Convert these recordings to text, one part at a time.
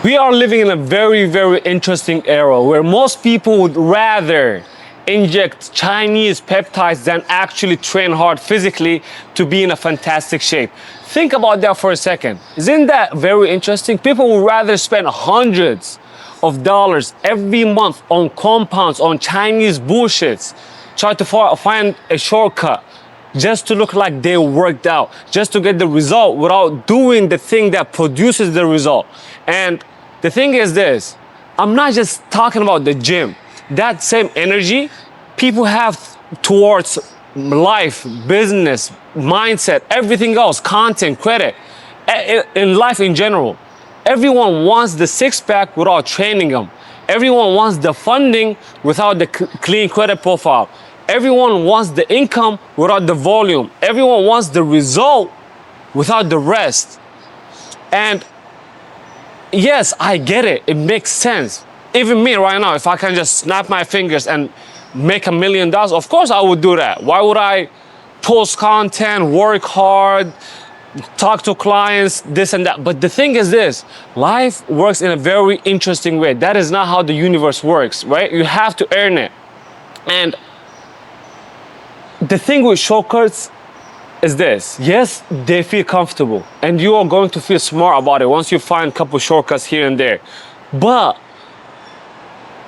We are living in a very, very interesting era where most people would rather inject Chinese peptides than actually train hard physically to be in a fantastic shape. Think about that for a second. Isn't that very interesting? People would rather spend hundreds of dollars every month on compounds, on Chinese bullshits, try to find a shortcut just to look like they worked out, just to get the result without doing the thing that produces the result. And the thing is this, I'm not just talking about the gym. That same energy people have towards life, business, mindset, everything else, content, credit, in life in general. Everyone wants the six-pack without training them. Everyone wants the funding without the clean credit profile. Everyone wants the income without the volume. Everyone wants the result without the rest. And yes, I get it. It makes sense. Even me right now, if I can just snap my fingers and make $1 million, of course I would do that. Why would I post content, work hard, talk to clients, this and that? But the thing is this, life works in a very interesting way. That is not how the universe works, right? You have to earn it. And the thing with shortcuts is this. Yes, they feel comfortable and you are going to feel smart about it once you find a couple shortcuts here and there. But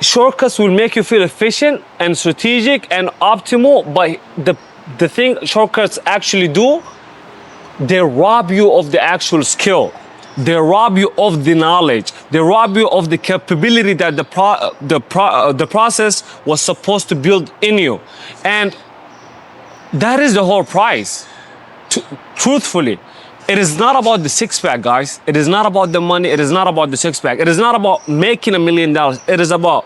shortcuts will make you feel efficient and strategic and optimal, but the thing shortcuts actually do, they rob you of the actual skill. They rob you of the knowledge. They rob you of the capability that the process was supposed to build in you. And that is the whole price. Truthfully, it is not about the six-pack, guys. It is not about the money. It is not about the six-pack. It is not about making $1 million. It is about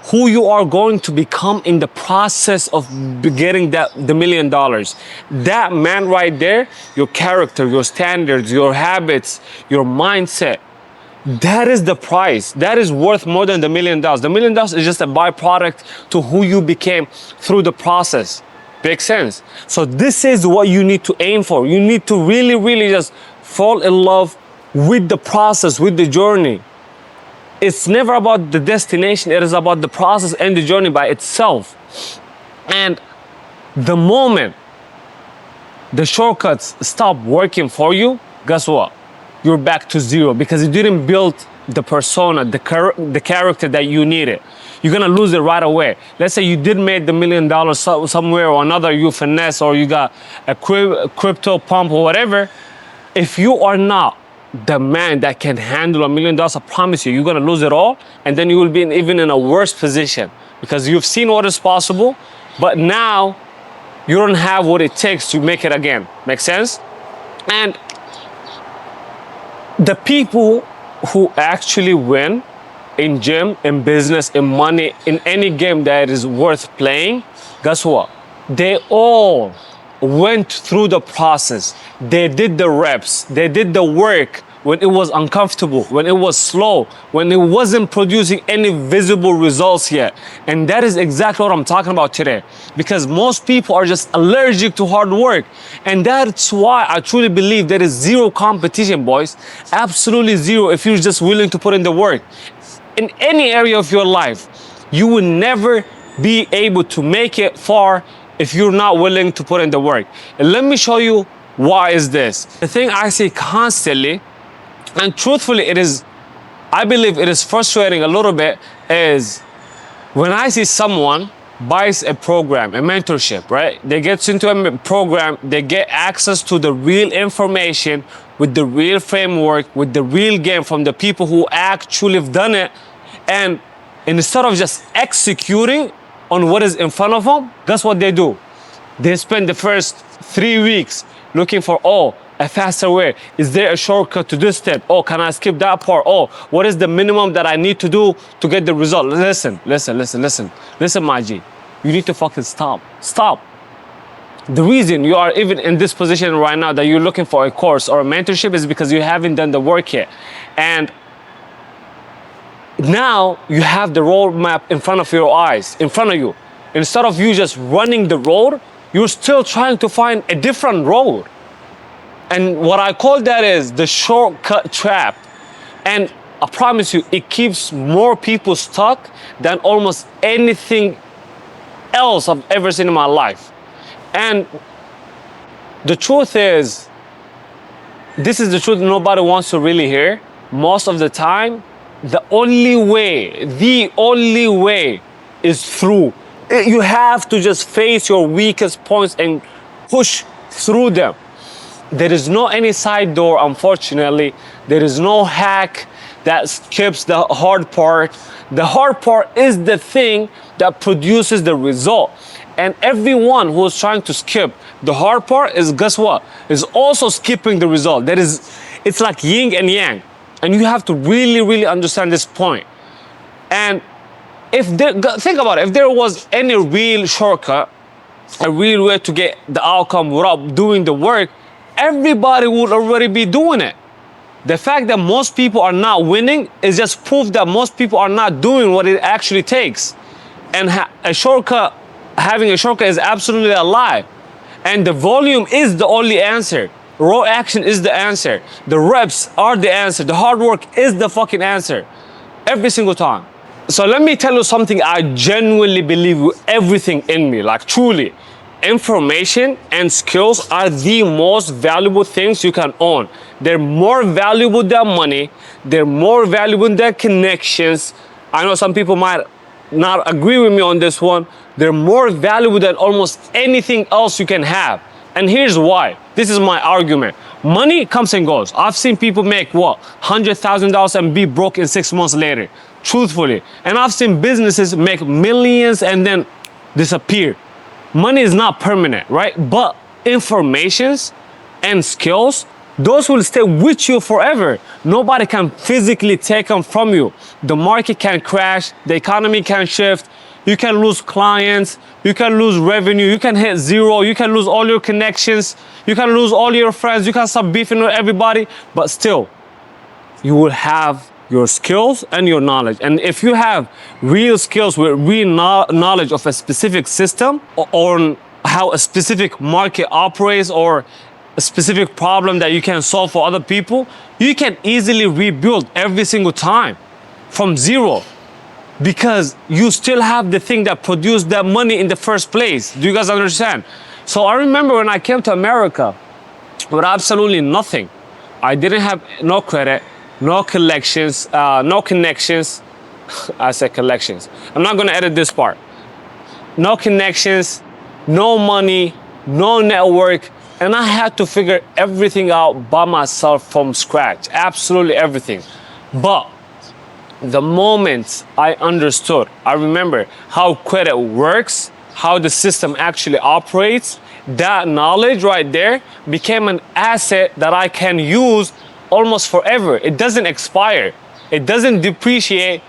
who you are going to become in the process of getting the $1 million. That man right there, your character, your standards, your habits, your mindset, that is the price. That is worth more than the $1 million. The $1 million is just a byproduct to who you became through the process. Makes sense? So this is what you need to aim for. You need to really, really just fall in love with the process, with the journey. It's never about the destination. It is about the process and the journey by itself. And the moment the shortcuts stop working for you, guess what? You're back to zero because you didn't build the persona, the character that you needed. You're gonna lose it right away. Let's say you did make the $1 million somewhere or another, you finesse or you got a crypto pump or whatever. If you are not the man that can handle $1 million, I promise you, you're gonna lose it all, and then you will be even in a worse position because you've seen what is possible, but now you don't have what it takes to make it again. Make sense? And the people who actually win in gym, in business, in money, in any game that is worth playing, guess what? They all went through the process. They did the reps. They did the work when it was uncomfortable, when it was slow, when it wasn't producing any visible results yet. And that is exactly what I'm talking about today. Because most people are just allergic to hard work. And that's why I truly believe there is zero competition, boys. Absolutely zero if you're just willing to put in the work. In any area of your life, you will never be able to make it far if you're not willing to put in the work. And let me show you why is this. The thing I see constantly, and truthfully I believe it is frustrating a little bit, is when I see someone buys a program, a mentorship, right? They get into a program, they get access to the real information with the real framework, with the real game from the people who actually have done it. And instead of just executing on what is in front of them, guess what they do? They spend the first 3 weeks looking for, a faster way. Is there a shortcut to this step? Can I skip that part? What is the minimum that I need to do to get the result? Listen, my G. You need to fucking stop. Stop. The reason you are even in this position right now that you're looking for a course or a mentorship is because you haven't done the work yet. And now you have the roadmap in front of your eyes, in front of you. Instead of you just running the road, you're still trying to find a different road. And what I call that is the shortcut trap. And I promise you, it keeps more people stuck than almost anything else I've ever seen in my life. And the truth is, this is the truth nobody wants to really hear. Most of the time, the only way is through. You have to just face your weakest points and push through them. There is no any side door, unfortunately. There is no hack that skips the hard part. The hard part is the thing that produces the result. And everyone who is trying to skip the hard part is, guess what? Is also skipping the result. It's like yin and yang. And you have to really, really understand this point. And think about it, if there was any real shortcut, a real way to get the outcome without doing the work, everybody would already be doing it. The fact that most people are not winning is just proof that most people are not doing what it actually takes. And having a shortcut is absolutely a lie. And the volume is the only answer. Raw action is the answer. The reps are the answer. The hard work is the fucking answer. Every single time. So let me tell you something I genuinely believe with everything in me, like truly. Information and skills are the most valuable things you can own. They're more valuable than money. They're more valuable than connections. I know some people might not agree with me on this one. They're more valuable than almost anything else you can have. And here's why. This is my argument. Money comes and goes. I've seen people make what? $100,000 and be broke in 6 months later. Truthfully. And I've seen businesses make millions and then disappear. Money is not permanent, right? But informations and skills, those will stay with you forever. Nobody can physically take them from you. The market can crash, the economy can shift, you can lose clients, you can lose revenue, you can hit zero, you can lose all your connections, you can lose all your friends, you can start beefing with everybody, but still, you will have your skills and your knowledge. And if you have real skills with real knowledge of a specific system or how a specific market operates or a specific problem that you can solve for other people, you can easily rebuild every single time from zero because you still have the thing that produced that money in the first place. Do you guys understand? So I remember when I came to America with absolutely nothing. I didn't have no credit, no connections. I said collections. I'm not gonna edit this part. No connections, no money, no network, and I had to figure everything out by myself from scratch, absolutely everything. But the moment I understood, I remember how credit works, how the system actually operates, that knowledge right there became an asset that I can use almost forever. It doesn't expire. It doesn't depreciate.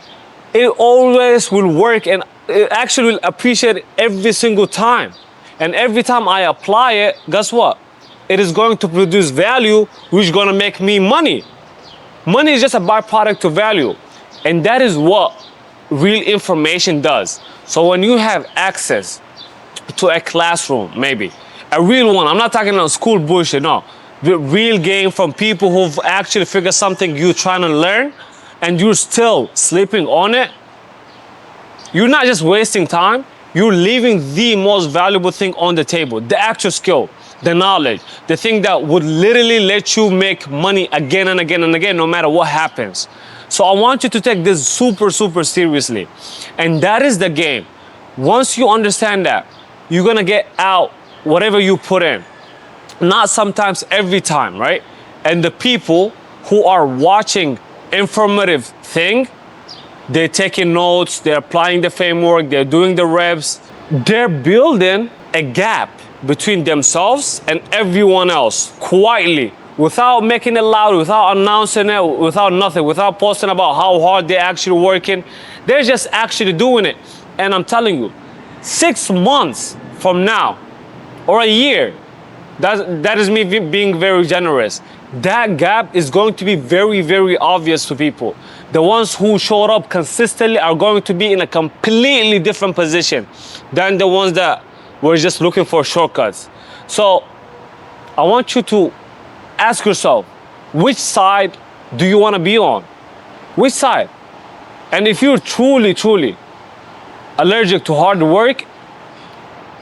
It always will work and it actually will appreciate every single time. And every time I apply it, guess what? It is going to produce value, which is going to make me money. Money is just a byproduct to value. And that is what real information does. So when you have access to a classroom, maybe, a real one, I'm not talking about school bullshit, no. The real game from people who've actually figured something you're trying to learn and you're still sleeping on it, you're not just wasting time, you're leaving the most valuable thing on the table, the actual skill, the knowledge, the thing that would literally let you make money again and again and again, no matter what happens. So I want you to take this super, super seriously. And that is the game. Once you understand that, you're gonna get out whatever you put in. Not sometimes, every time, right? And the people who are watching informative thing, they're taking notes, they're applying the framework, they're doing the reps, they're building a gap between themselves and everyone else quietly, without making it loud, without announcing it, without nothing, without posting about how hard they're actually working. They're just actually doing it. And I'm telling you, 6 months from now, or a year, that is me being very generous, that gap is going to be very, very obvious to people. The ones who showed up consistently are going to be in a completely different position than the ones that were just looking for shortcuts. So I want you to ask yourself, which side do you want to be on? Which side? And if you're truly, truly allergic to hard work,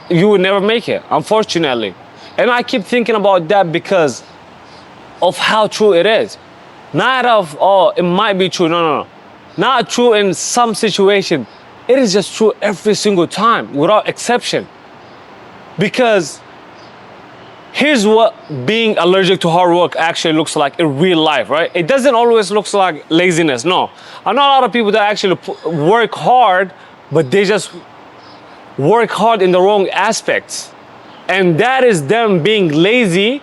you will never make it, unfortunately. And I keep thinking about that because of how true it is. Not of, oh, it might be true. No, no, no. Not true in some situation. It is just true every single time, without exception. Because here's what being allergic to hard work actually looks like in real life, right? It doesn't always look like laziness, no. I know a lot of people that actually work hard, but they just work hard in the wrong aspects. And that is them being lazy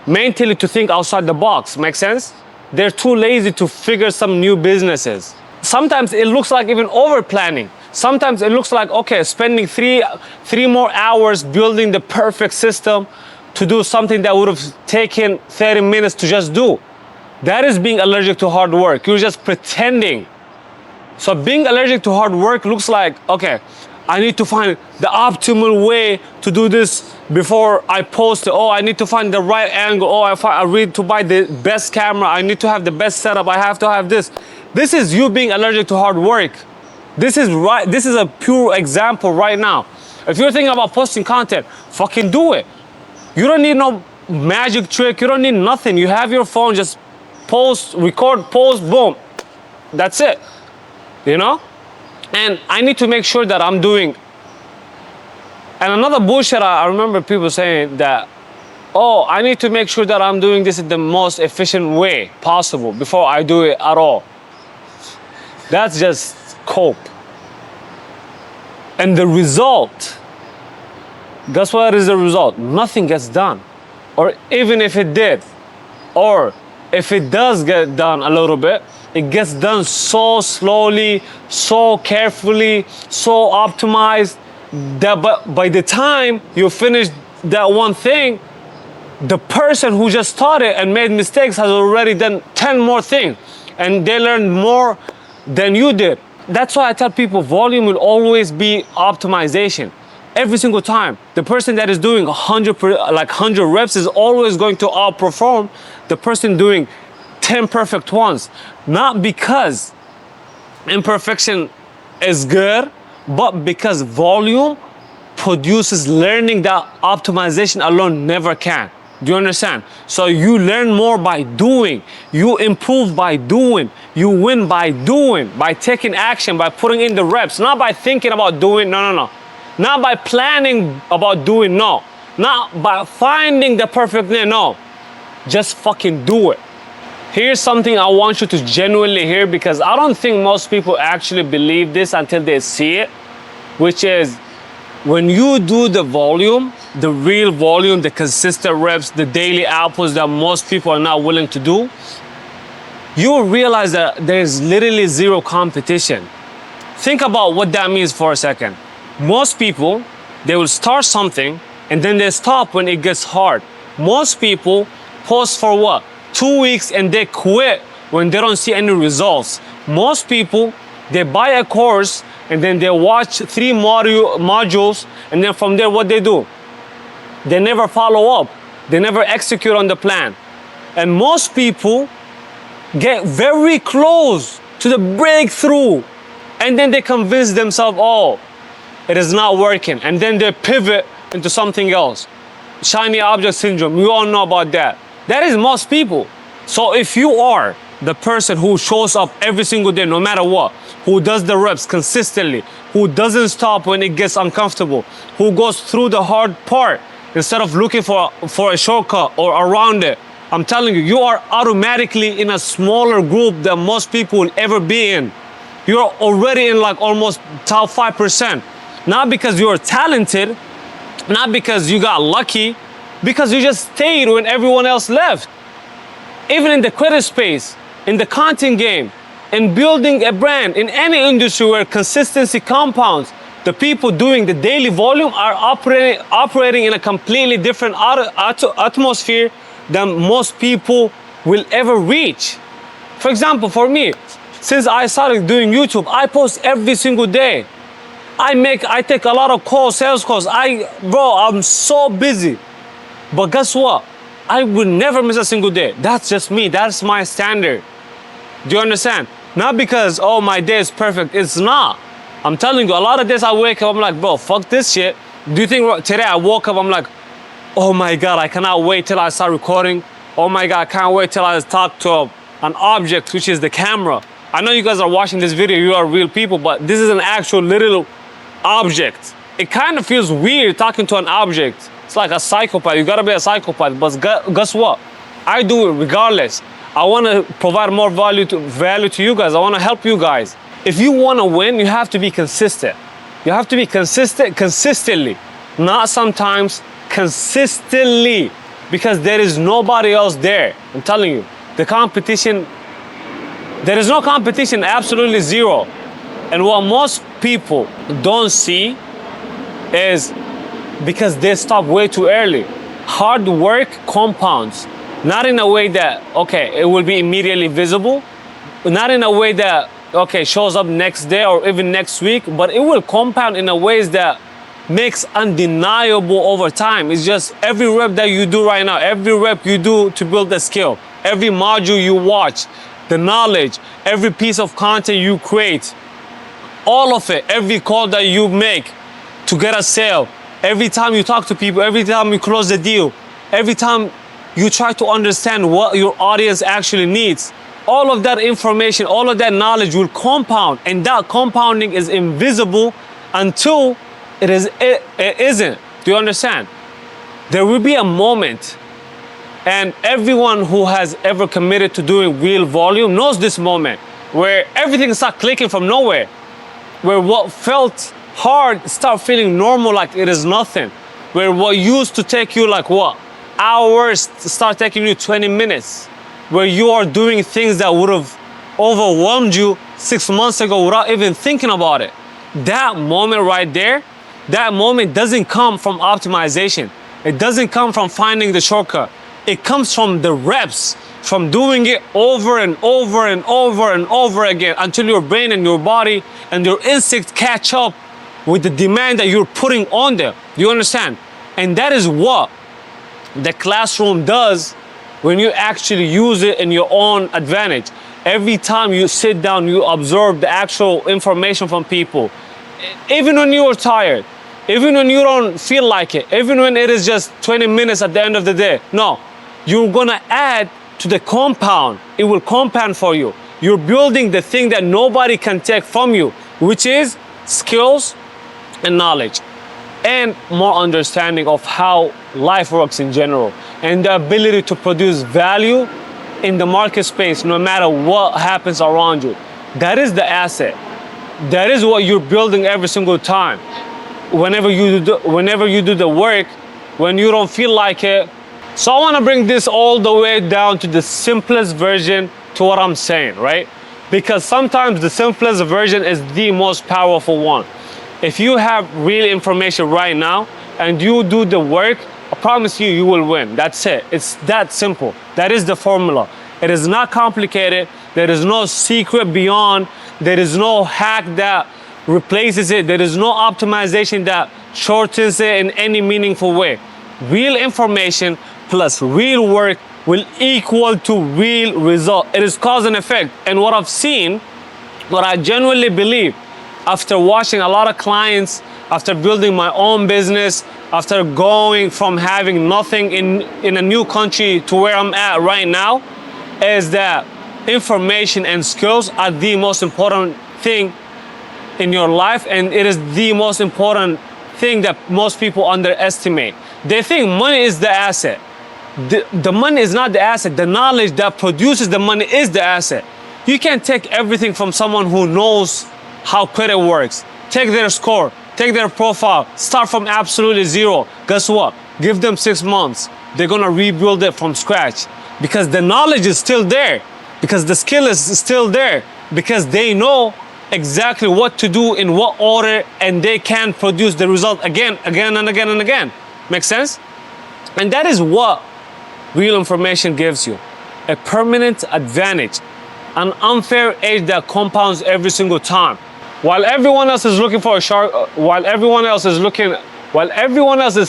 mentally to think outside the box. Make sense? They're too lazy to figure some new businesses. Sometimes it looks like even over planning. Sometimes it looks like, okay, spending three more hours building the perfect system to do something that would have taken 30 minutes to just do. That is being allergic to hard work. You're just pretending. So being allergic to hard work looks like, okay, I need to find the optimal way to do this before I post it. Oh, I need to find the right angle. Oh, I need to buy the best camera. I need to have the best setup. I have to have this. This is you being allergic to hard work. This is right. This is a pure example right now. If you're thinking about posting content, fucking do it. You don't need no magic trick. You don't need nothing. You have your phone, just post, record, post, boom. That's it. You know? And I need to make sure that I'm doing. And another bullshit, I remember people saying that, oh, I need to make sure that I'm doing this in the most efficient way possible before I do it at all. That's just cope. And the result, guess what is the result? Nothing gets done. Or even if it did, or if it does get done a little bit, it gets done so slowly, so carefully, so optimized that by the time you finish that one thing, the person who just started and made mistakes has already done 10 more things, and they learned more than you did. That's why I tell people volume will always be optimization. Every single time. The person that is doing 100 reps is always going to outperform the person doing 10 perfect ones. Not because imperfection is good, but because volume produces learning that optimization alone never can. Do you understand? So you learn more by doing. You improve by doing. You win by doing, by taking action, by putting in the reps, not by thinking about doing. No. Not by planning about doing, no. Not by finding the perfect thing, no. Just fucking do it. Here's something I want you to genuinely hear, because I don't think most people actually believe this until they see it, which is when you do the volume, the real volume, the consistent reps, the daily outputs that most people are not willing to do, you will realize that there's literally zero competition. Think about what that means for a second. Most people, they will start something and then they stop when it gets hard. Most people post for what? 2 weeks and they quit when they don't see any results. Most people, they buy a course and then they watch 3 modules, and then from there what they do? They never follow up. They never execute on the plan. And most people get very close to the breakthrough, and then they convince themselves, oh, it is not working, and then they pivot into something else. Shiny object syndrome, we all know about that. That is most people. So if you are the person who shows up every single day, no matter what, who does the reps consistently, who doesn't stop when it gets uncomfortable, who goes through the hard part instead of looking for a shortcut or around it, I'm telling you, you are automatically in a smaller group than most people will ever be in. You're already in like almost top 5%. Not because you're talented, not because you got lucky, because you just stayed when everyone else left. Even in the credit space, in the content game, in building a brand, in any industry where consistency compounds, the people doing the daily volume are operating in a completely different atmosphere than most people will ever reach. For example, for me, since I started doing YouTube, I post every single day. I take a lot of calls, sales calls. I'm so busy. But guess what? I will never miss a single day. That's just me. That's my standard. Do you understand? Not because, oh, my day is perfect. It's not. I'm telling you, a lot of days I wake up, I'm like, bro, fuck this shit. Do you think today I woke up, I'm like, oh my God, I cannot wait till I start recording. Oh my God, I can't wait till I talk to an object, which is the camera. I know you guys are watching this video, you are real people, but this is an actual little object. It kind of feels weird talking to an object. It's like a psychopath. You gotta be a psychopath, but guess what? I do it regardless. I wanna provide more value to you guys. I wanna help you guys. If you wanna win, you have to be consistent. You have to be consistent consistently, not sometimes, consistently, because there is nobody else there. I'm telling you, the competition, there is no competition, absolutely zero. And what most people don't see is because they stop way too early. Hard work compounds, not in a way that, okay, it will be immediately visible, not in a way that, okay, shows up next day or even next week, but it will compound in a ways that makes undeniable over time. It's just every rep that you do right now, every rep you do to build a skill, every module you watch, the knowledge, every piece of content you create, all of it, every call that you make to get a sale, every time you talk to people, every time you close the deal, every time you try to understand what your audience actually needs, all of that information, all of that knowledge will compound, and that compounding is invisible until it isn't. Do you understand? There will be a moment, and everyone who has ever committed to doing real volume knows this moment, where everything starts clicking from nowhere, where what felt hard start feeling normal, like it is nothing, where what used to take you like what, hours, start taking you 20 minutes, where you are doing things that would have overwhelmed you 6 months ago without even thinking about it. That moment right there, that moment doesn't come from optimization. It doesn't come from finding the shortcut. It comes from the reps, from doing it over and over and over and over again until your brain and your body and your instincts catch up with the demand that you're putting on them. You understand? And that is what the classroom does when you actually use it in your own advantage. Every time you sit down, you absorb the actual information from people. Even when you are tired, even when you don't feel like it, even when it is just 20 minutes at the end of the day. No, you're gonna add to the compound. It will compound for you. You're building the thing that nobody can take from you, which is skills and knowledge and more understanding of how life works in general, and the ability to produce value in the market space no matter what happens around you. That is the asset. That is what you're building every single time. Whenever you do the work, when you don't feel like it. So I want to bring this all the way down to the simplest version to what I'm saying, right? Because sometimes the simplest version is the most powerful one. If you have real information right now and you do the work, I promise you, you will win. That's it. It's that simple. That is the formula. It is not complicated. There is no secret beyond. There is no hack that replaces it. There is no optimization that shortens it in any meaningful way. Real information plus real work will equal to real result. It is cause and effect. And what I've seen, what I genuinely believe, after watching a lot of clients, after building my own business, after going from having nothing in a new country to where I'm at right now, is that information and skills are the most important thing in your life, and it is the most important thing that most people underestimate. They think money is the asset. The money is not the asset. The knowledge that produces the money is the asset. You can't take everything from someone who knows how credit works. Take their score, take their profile, start from absolutely zero. Guess what? Give them 6 months. They're gonna rebuild it from scratch because the knowledge is still there, because the skill is still there, because they know exactly what to do in what order, and they can produce the result again and again. Make sense? And that is what real information gives you. A permanent advantage, an unfair edge that compounds every single time. While everyone else is looking for a while everyone else is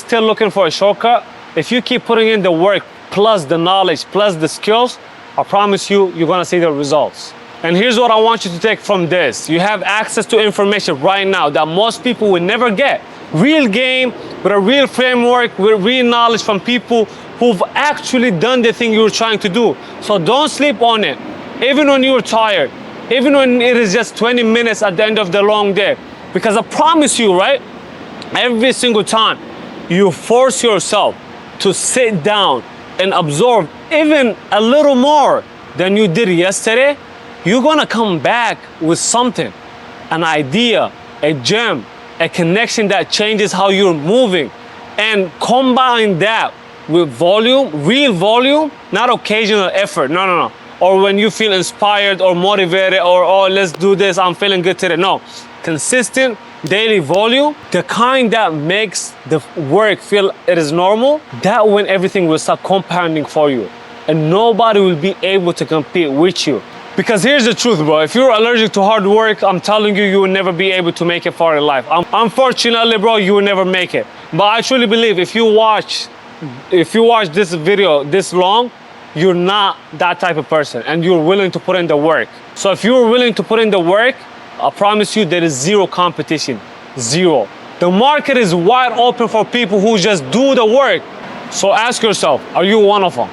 still looking for a shortcut, if you keep putting in the work plus the knowledge plus the skills, I promise you, you're gonna see the results. And here's what I want you to take from this. You have access to information right now that most people will never get. Real game, with a real framework, with real knowledge from people who've actually done the thing you're trying to do. So don't sleep on it. Even when you're tired, even when it is just 20 minutes at the end of the long day. Because I promise you, right? Every single time you force yourself to sit down and absorb even a little more than you did yesterday, you're gonna come back with something, an idea, a gem, a connection that changes how you're moving. And combine that with volume, real volume, not occasional effort. No, no, no. Or when you feel inspired or motivated or, oh, let's do this, I'm feeling good today. No, consistent daily volume, the kind that makes the work feel it is normal, that when everything will start compounding for you. And nobody will be able to compete with you. Because here's the truth, bro. If you're allergic to hard work, I'm telling you, you will never be able to make it far in life. Unfortunately, bro, you will never make it. But I truly believe if you watch this video this long, you're not that type of person and you're willing to put in the work. So if you're willing to put in the work, I promise you there is zero competition. Zero. The market is wide open for people who just do the work. So ask yourself, are you one of them?